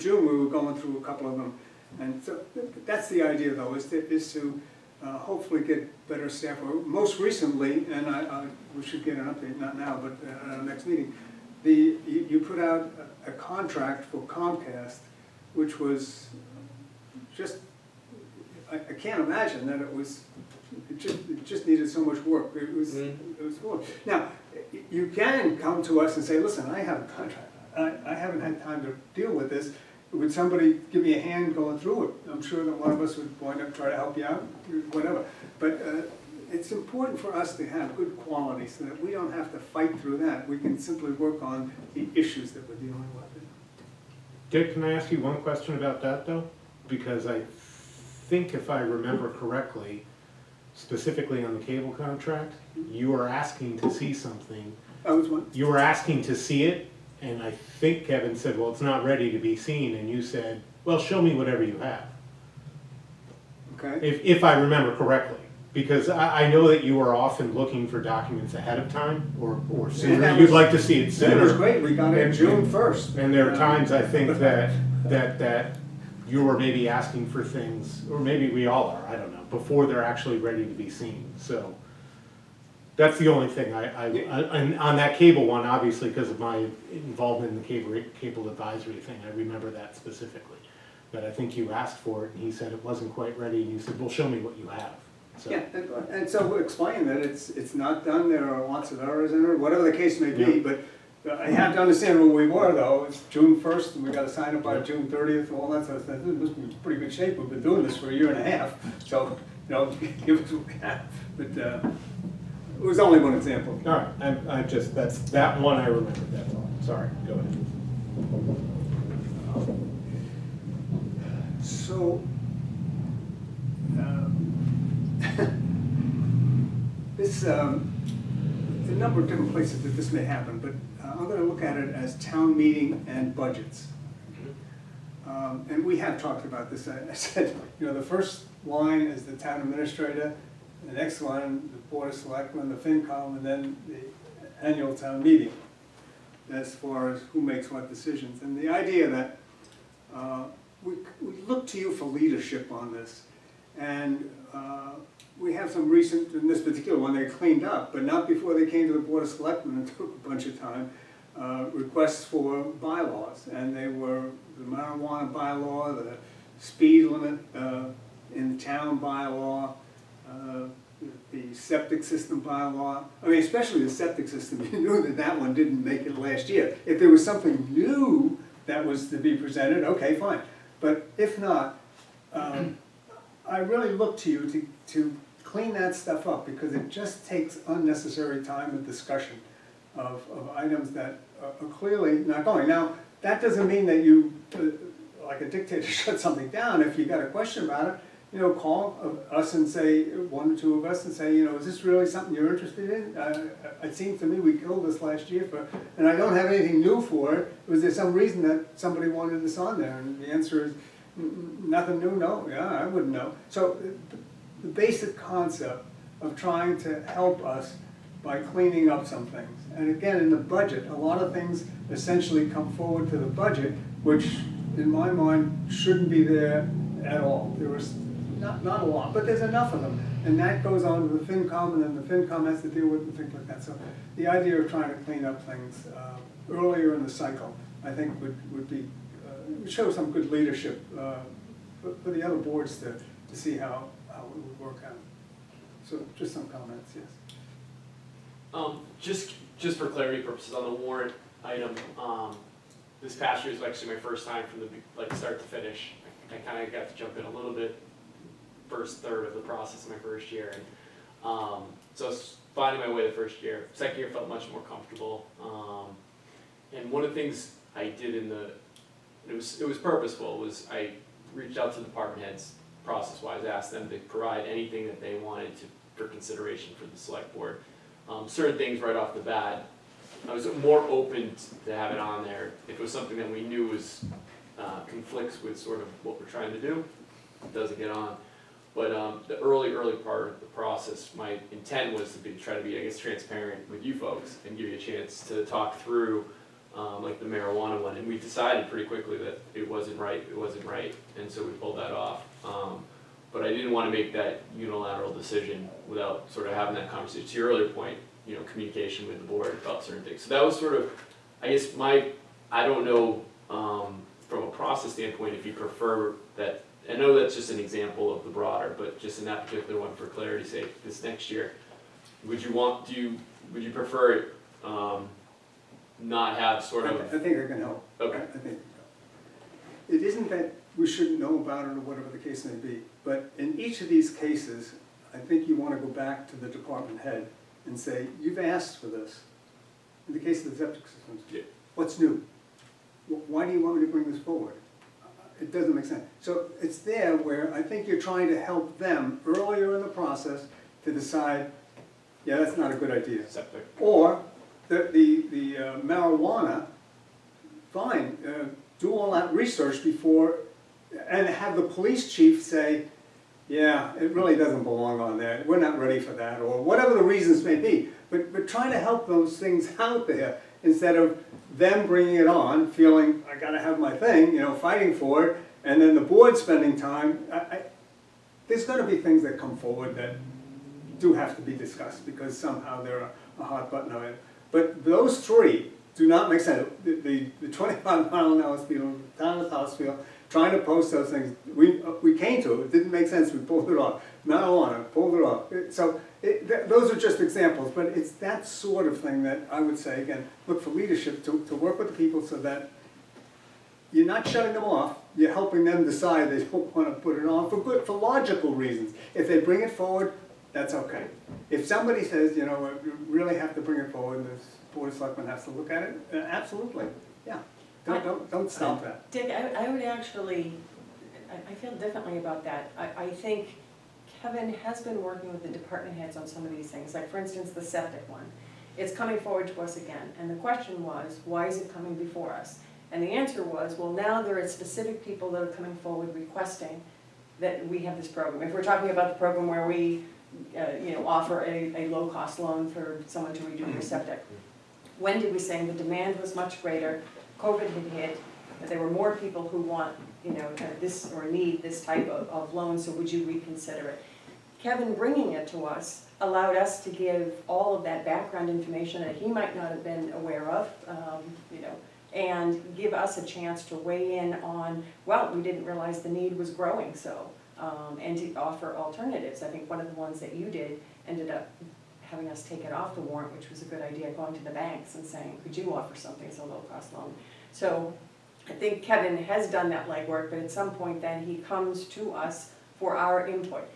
June, we were going through a couple of them, and so that's the idea, though, is to hopefully get better staff. Most recently, and we should get an update, not now, but at our next meeting, you put out a contract for Comcast, which was just, I can't imagine that it just needed so much work. It was cool. Now, you can come to us and say, listen, I have a contract. I haven't had time to deal with this. Would somebody give me a hand going through it? I'm sure that one of us would wind up trying to help you out, whatever. But it's important for us to have good quality so that we don't have to fight through that. We can simply work on the issues that we're dealing with. Dick, can I ask you one question about that, though? Because I think if I remember correctly, specifically on the cable contract, you were asking to see something. That was one. You were asking to see it, and I think Kevin said, well, it's not ready to be seen, and you said, well, show me whatever you have. Okay. If I remember correctly. Because I know that you are often looking for documents ahead of time, or sooner. You'd like to see it sooner. That was great. We got it June 1st. And there are times, I think, that you were maybe asking for things, or maybe we all are, I don't know, before they're actually ready to be seen. So that's the only thing and on that cable one, obviously, because of my involvement in the cable advisory thing, I remember that specifically. But I think you asked for it, and he said it wasn't quite ready, and you said, well, show me what you have. So. Yeah, and so we'll explain that it's not done, there are lots of errors in it, whatever the case may be, but I have to understand where we were, though. It's June 1st, and we got to sign up by June 30th, all that sort of stuff. This must be in pretty good shape. We've been doing this for a year and a half, so, give us what we have. But it was only one example. All right, I just, that one I remember, that's all. Sorry, go ahead. So, there's a number of different places that this may happen, but I'm going to look at it as town meeting and budgets. And we have talked about this. I said, the first line is the town administrator, the next line, the board of selectmen, the FinCom, and then the annual town meeting, as far as who makes what decisions. And the idea that we look to you for leadership on this. And we have some recent, in this particular one, they cleaned up, but not before they came to the Board of Selectmen and took a bunch of time, requests for bylaws. And they were the marijuana bylaw, the speed limit in the town bylaw, the septic system bylaw. I mean, especially the septic system. You knew that one didn't make it last year. If there was something new that was to be presented, okay, fine. But if not, I really look to you to clean that stuff up, because it just takes unnecessary time and discussion of items that are clearly not going. Now, that doesn't mean that you, like a dictator, shut something down. If you got a question about it, call us and say, one or two of us, and say, is this really something you're interested in? It seems to me we killed this last year, and I don't have anything new for it. Was there some reason that somebody wanted this on there? And the answer is, nothing new, no, yeah, I wouldn't know. So the basic concept of trying to help us by cleaning up some things. And again, in the budget, a lot of things essentially come forward to the budget, which in my mind shouldn't be there at all. There was not a lot, but there's enough of them. And that goes on to the FinCom, and then the FinCom has to deal with and things like that. So the idea of trying to clean up things earlier in the cycle, I think would be show some good leadership for the other boards to see how it would work out. So just some comments, yes. Just for clarity purposes on the warrant item, this past year was actually my first time from the start to finish. I kind of got to jump in a little bit, first third of the process my first year, and so I was finding my way the first year. Second year felt much more comfortable, and one of the things I did it was purposeful, was I reached out to department heads process-wise, asked them to provide anything that they wanted for consideration for the select board. Certain things right off the bat, I was more open to have it on there. If it was something that we knew was conflicts with sort of what we're trying to do, it doesn't get on. But the early part of the process, my intent was to try to be, I guess, transparent with you folks and give you a chance to talk through like the marijuana one, and we decided pretty quickly that it wasn't right, and so we pulled that off. But I didn't wanna make that unilateral decision without sort of having that conversation. To your earlier point, communication with the board about certain things. So that was sort of, I guess I don't know, from a process standpoint, if you prefer that, I know that's just an example of the broader, but just in that particular one, for clarity's sake, this next year, would you prefer it, not have sort of? I think it can help. Okay. I think it isn't that we shouldn't know about it or whatever the case may be, but in each of these cases, I think you want to go back to the department head and say, you've asked for this. In the case of the septic systems, Yeah. what's new? Why do you want me to bring this forward? It doesn't make sense. So it's there where I think you're trying to help them earlier in the process to decide, yeah, that's not a good idea. Septic. Or the marijuana, fine, do all that research before, and have the police chief say, yeah, it really doesn't belong on there, we're not ready for that, or whatever the reasons may be. But trying to help those things out there, instead of them bringing it on, feeling, I gotta have my thing, fighting for it, and then the board spending time. There's gonna be things that come forward that do have to be discussed, because somehow they're a hot button item. But those three do not make sense. The 25-mile-an-hour speed, down to Topsfield, trying to post those things, we came to it didn't make sense, we pulled it off. Marijuana, pulled it off. So those are just examples, but it's that sort of thing that I would say, again, look for leadership to work with the people so that you're not shutting them off, you're helping them decide they don't want to put it on for logical reasons. If they bring it forward, that's okay. If somebody says, you really have to bring it forward, and the Board of Selectmen has to look at it, absolutely, yeah. Don't stop that. Dick, I would actually, I feel differently about that. I think Kevin has been working with the department heads on some of these things, like for instance, the septic one. It's coming forward to us again, and the question was, why is it coming before us? And the answer was, well, now there are specific people that are coming forward requesting that we have this program. If we're talking about the program where we, offer a low-cost loan for someone to redo their septic. When did we say the demand was much greater, COVID had hit, that there were more people who want, this or need this type of loan, so would you reconsider it? Kevin bringing it to us allowed us to give all of that background information that he might not have been aware of, and give us a chance to weigh in on, well, we didn't realize the need was growing so, and to offer alternatives. I think one of the ones that you did ended up having us take it off the warrant, which was a good idea, going to the banks and saying, could you offer something as a low-cost loan? So I think Kevin has done that legwork, but at some point then he comes to us for our input.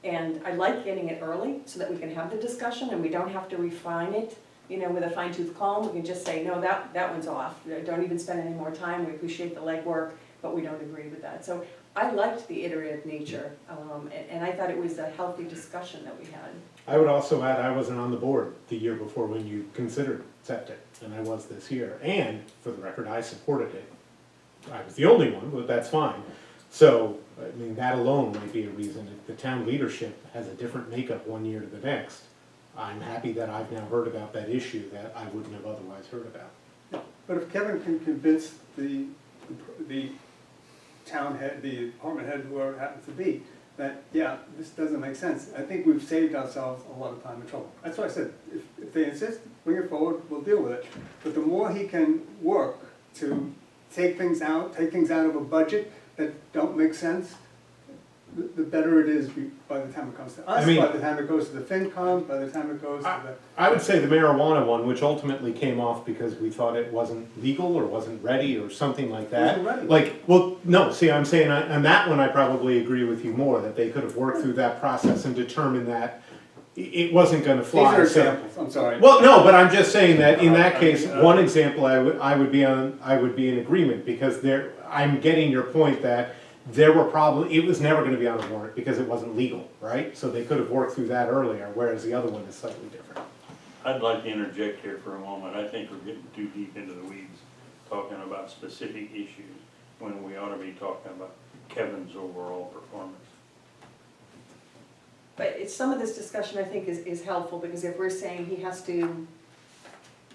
And I like getting it early so that we can have the discussion and we don't have to refine it, with a fine-tooth comb. We can just say, no, that one's off. Don't even spend any more time. We appreciate the legwork, but we don't agree with that. So I liked the iterative nature, and I thought it was a healthy discussion that we had. I would also add, I wasn't on the board the year before when you considered septic, and I was this year. And, for the record, I supported it. I was the only one, but that's fine. So, that alone might be a reason. If the town leadership has a different makeup one year to the next, I'm happy that I've now heard about that issue that I wouldn't have otherwise heard about. But if Kevin can convince the town head, the department head, whoever it happens to be, that, yeah, this doesn't make sense, I think we've saved ourselves a lot of time and trouble. That's why I said, if they insist, bring it forward, we'll deal with it. But the more he can work to take things out of a budget that don't make sense, the better it is by the time it comes to us, by the time it goes to the FinCom, by the time it goes to the... I would say the marijuana one, which ultimately came off because we thought it wasn't legal or wasn't ready or something like that. Wasn't ready. No, see, I'm saying, on that one, I probably agree with you more, that they could have worked through that process and determined that it wasn't gonna fly. These are examples, I'm sorry. Well, no, but I'm just saying that in that case, one example, I would be in agreement, because I'm getting your point that there were it was never gonna be on the warrant because it wasn't legal, right? So they could have worked through that earlier, whereas the other one is slightly different. I'd like to interject here for a moment. I think we're getting too deep into the weeds, talking about specific issues, when we ought to be talking about Kevin's overall performance. But some of this discussion, I think, is helpful, because if we're saying he has to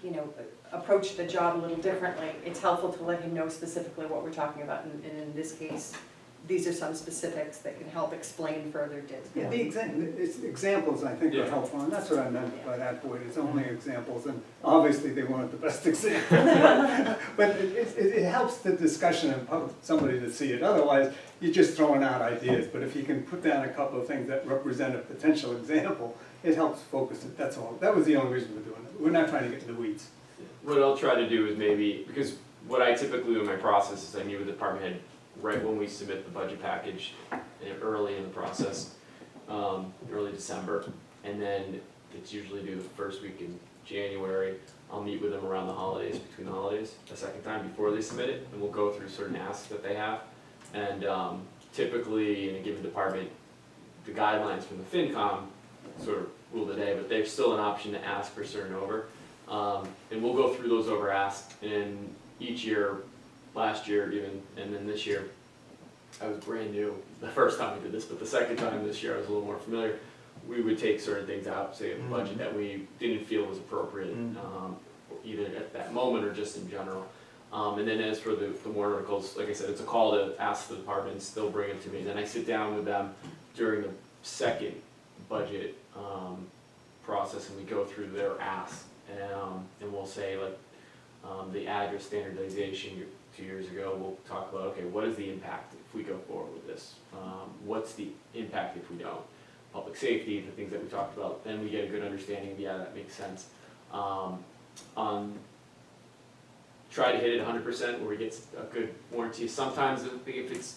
you know, approach the job a little differently, it's helpful to let him know specifically what we're talking about, and in this case, these are some specifics that can help explain further Yeah, details. it's examples, I think, are Yeah. helpful, and that's what I meant by that point, it's only examples, and obviously they wanted the best example. But it helps the discussion and somebody to see it, otherwise, you're just throwing out ideas, but if you can put down a couple of things that represent a potential example, it helps focus it, that's all. That was the only reason we're doing it, we're not trying to get in the weeds. What I'll try to do is maybe, because what I typically do in my process is I meet with the department head right when we submit the budget package, early in the process, early December, and then it's usually due the first week in January. I'll meet with them around the holidays, between the holidays, a second time before they submit it, and we'll go through certain asks that they have. And typically, in a given department, the guidelines from the FinCom sort of rule the day, but there's still an option to ask for certain over. And we'll go through those over asks, and each year, last year even, and then this year, I was brand new the first time we did this, but the second time this year I was a little more familiar. We would take certain things out, say in the budget that we didn't feel was appropriate, either at that moment or just in general. And then as for the warrant articles, like I said, it's a call to ask the departments, they'll bring it to me. Then I sit down with them during the second budget process, and we go through their asks. And we'll say, like, the address standardization 2 years ago, we'll talk about, okay, what is the impact if we go forward with this? What's the impact if we don't? Public safety, the things that we talked about, then we get a good understanding of, yeah, that makes sense. Try to hit it 100% where we get a good warranty. Sometimes if it's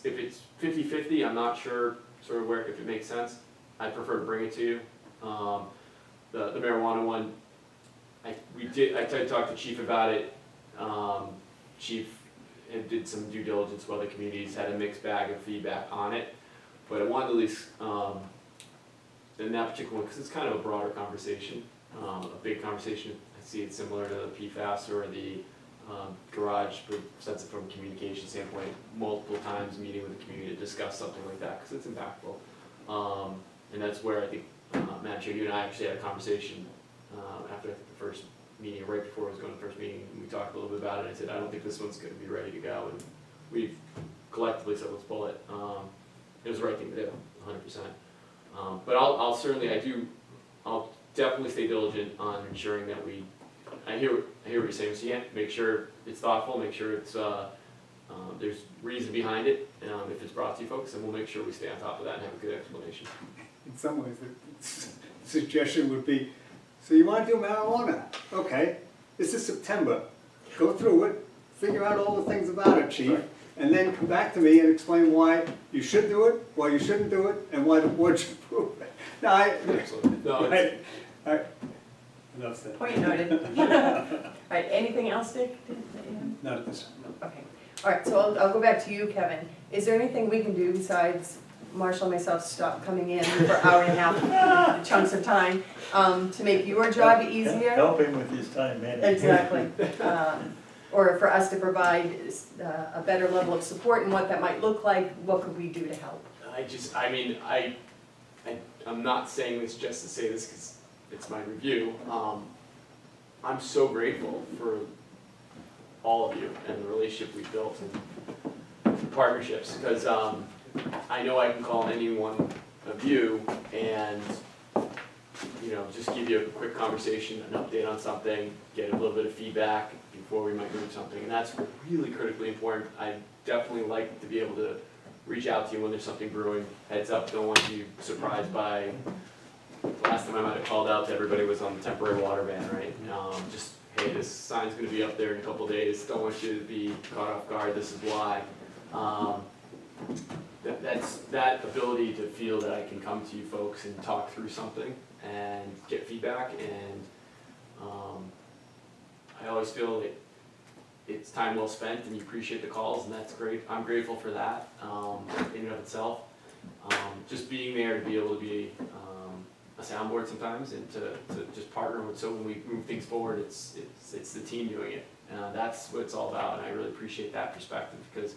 50-50, I'm not sure sort of where, if it makes sense. I prefer to bring it to you. The marijuana one, I talked to Chief about it. Chief did some due diligence with other communities, had a mixed bag of feedback on it. But I wanted to at least, in that particular one, because it's kind of a broader conversation, a big conversation. I see it similar to the PFAS or the garage, sense it from a communication standpoint, multiple times meeting with the community to discuss something like that, because it's impactful. And that's where I think, Matt, you and I actually had a conversation after the first meeting, right before I was going to the first meeting, and we talked a little bit about it. I said, I don't think this one's going to be ready to go, and we've collectively said, let's pull it. It was the right thing to do, 100%. But I'll certainly, I'll definitely stay diligent on ensuring that I hear what you're saying, so yeah, make sure it's thoughtful, make sure it's, there's reason behind it, if it's brought to you folks, and we'll make sure we stay on top of that and have a good explanation. In some ways, the suggestion would be, so you want to do marijuana? Okay, this is September. Go through it, figure out all the things about it, chief, and then come back to me and explain why you should do it, why you shouldn't do it, and why the board should approve it. No, Excellent. No, it's, enough said. Point noted. All right, anything else, Dick? Not at this time. Okay, all right, so I'll go back to you, Kevin. Is there anything we can do besides Marshall and myself stop coming in for hour and a half chunks of time to make your job easier? Help him with his time management. Exactly. Or for us to provide a better level of support and what that might look like, what could we do to help? I'm not saying this just to say this because it's my review. I'm so grateful for all of you and the relationship we've built and the partnerships, because I know I can call any one of you and, you know, just give you a quick conversation, an update on something, get a little bit of feedback before we might move something, and that's really critically important. I definitely like to be able to reach out to you when there's something brewing. Heads up, don't want you surprised by, the last time I might have called out to everybody was on the temporary water ban, right? Just, hey, this sign's gonna be up there in a couple days, don't want you to be caught off guard, this is why. That's that ability to feel that I can come to you folks and talk through something and get feedback, and I always feel that it's time well spent and you appreciate the calls, and that's great. I'm grateful for that in and of itself. Just being there to be able to be a soundboard sometimes and to just partner with, so when we move things forward, it's the team doing it. That's what it's all about, and I really appreciate that perspective, because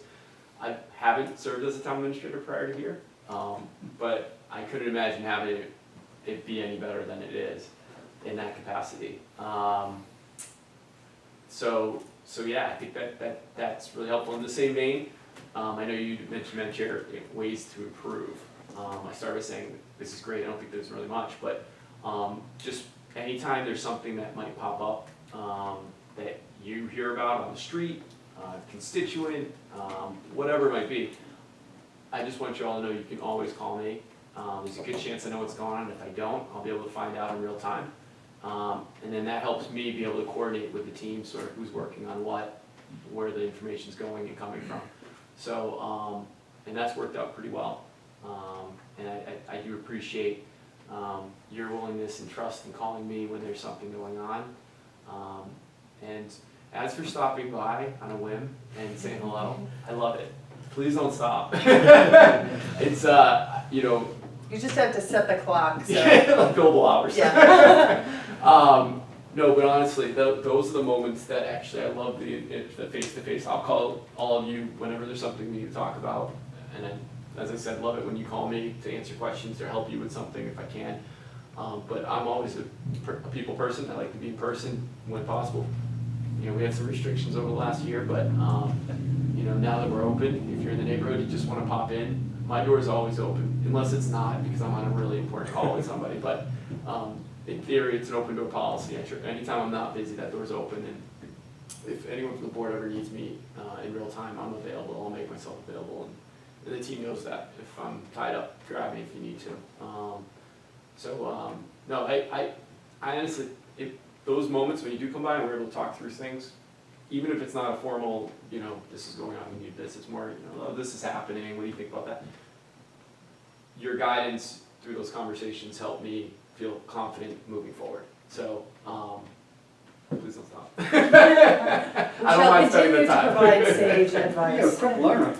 I haven't served as a town administrator prior to here, but I couldn't imagine having it be any better than it is in that capacity. So yeah, I think that's really helpful. In the same vein, I know you mentioned, Madam Chair, ways to improve. I started by saying, this is great, I don't think there's really much, but just anytime there's something that might pop up that you hear about on the street, constituent, whatever it might be, I just want you all to know you can always call me. There's a good chance I know what's going on. If I don't, I'll be able to find out in real time. And then that helps me be able to coordinate with the team, sort of who's working on what, where the information's going and coming from. So, and that's worked out pretty well. And I do appreciate your willingness and trust in calling me when there's something going on. And as for stopping by on a whim and saying hello, I love it. Please don't stop. It's, you know. You just have to set the clock, so. Like billable hours. Yeah. No, but honestly, those are the moments that actually I love the face-to-face. I'll call all of you whenever there's something we need to talk about. And then, as I said, love it when you call me to answer questions or help you with something if I can. But I'm always a people person. I like to be in person when possible. You know, we had some restrictions over the last year, but you know, now that we're open, if you're in the neighborhood, you just want to pop in, my door is always open, unless it's not because I'm on a really important call with somebody. But in theory, it's an open door policy. Anytime I'm not busy, that door's open. And if anyone from the board ever needs me in real time, I'm available. I'll make myself available, and the team knows that. If I'm tied up, grab me if you need to. No, I honestly, those moments when you do come by and we're able to talk through things, even if it's not a formal, you know, this is going on, we need this, it's more, you know, oh, this is happening, what do you think about that? Your guidance through those conversations help me feel confident moving forward. So, please don't stop. I don't mind spending the time. We shall continue to provide sage You're a advice. quick learner.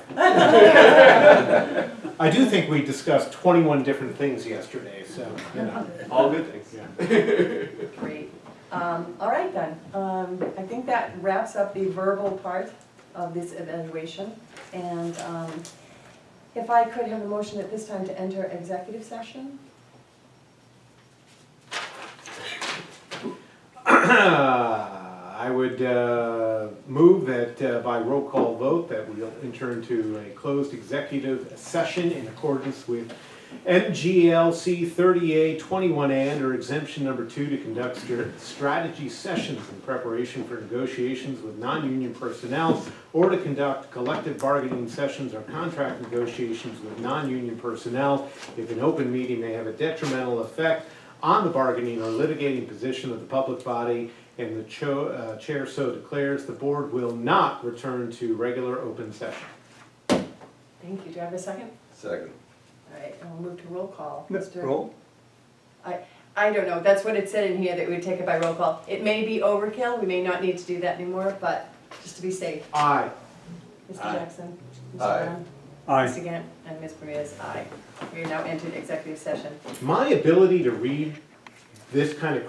I do think we discussed 21 different things yesterday, so, you know. All good things. Yeah. Great. All right then, I think that wraps up the verbal part of this evaluation. And if I could have a motion at this time to enter executive session? I would move that by roll call vote that we'll enter into a closed executive session in accordance with MGLC 30A 21A under exemption number 2 to conduct strategy sessions in preparation for negotiations with non-union personnel or to conduct collective bargaining sessions or contract negotiations with non-union personnel if an open meeting may have a detrimental effect on the bargaining or litigating position of the public body, and the chair so declares. The board will not return to regular open session. Thank you. Do I have a second? Second. All right, and we'll move to roll call. Roll. I don't know, that's what it said in here, that we would take it by roll call. It may be overkill, we may not need to do that anymore, but just to be safe. Aye. Mr. Aye. Jackson? Mr. Aye. Brown? Aye. Ms. Gant? And Ms. Bermudez, aye. We are now entered executive session. My ability to read this kind of